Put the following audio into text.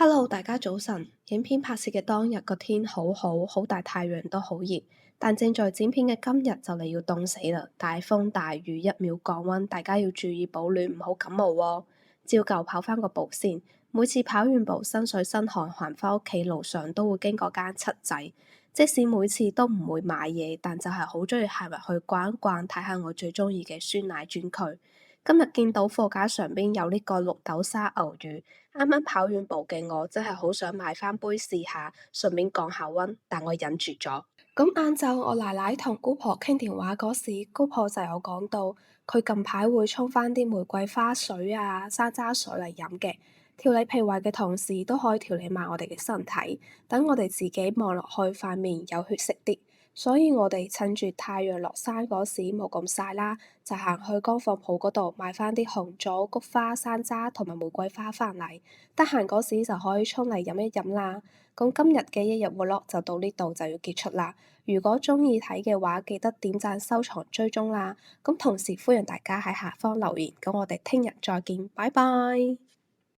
Hello，大家早晨。影片拍攝嘅當日個天好好，好大太陽都好熱，但正在剪片嘅今日就嚟要凍死啦！大風大雨，一秒降溫，大家要注意保暖，唔好感冒喎。照舊跑返個步先，每次跑完步身水身汗，行返屋企路上都會經過間七仔。即使每次都唔會買嘢，但就係好鍾意行入去逛一逛，睇下我最鍾意嘅酸奶專區。今日見到貨架上邊有呢個綠豆沙牛乳，啱啱跑完步嘅我真係好想買返杯試下，順便降下溫，但我忍住咗。咁晏晝我奶奶同姑婆傾電話嗰時，姑婆就有講到佢近排會沖返啲玫瑰花水啊、山楂水嚟飲嘅，調理脾胃嘅同時都可以調理埋我哋嘅身體，等我哋自己望落去塊面有血色啲。所以我哋趁住太陽落山嗰時冇咁曬啦，就行去乾貨鋪嗰度買返啲紅棗、菊花、山楂同埋玫瑰花返嚟，得閒嗰時就可以沖嚟飲一飲啦。咁今日嘅一日 vlog 就到呢度就要結束啦。如果鍾意睇嘅話，記得點讚、收藏、追蹤啦。咁同時歡迎大家喺下方留言。咁我哋聽日再見，拜拜。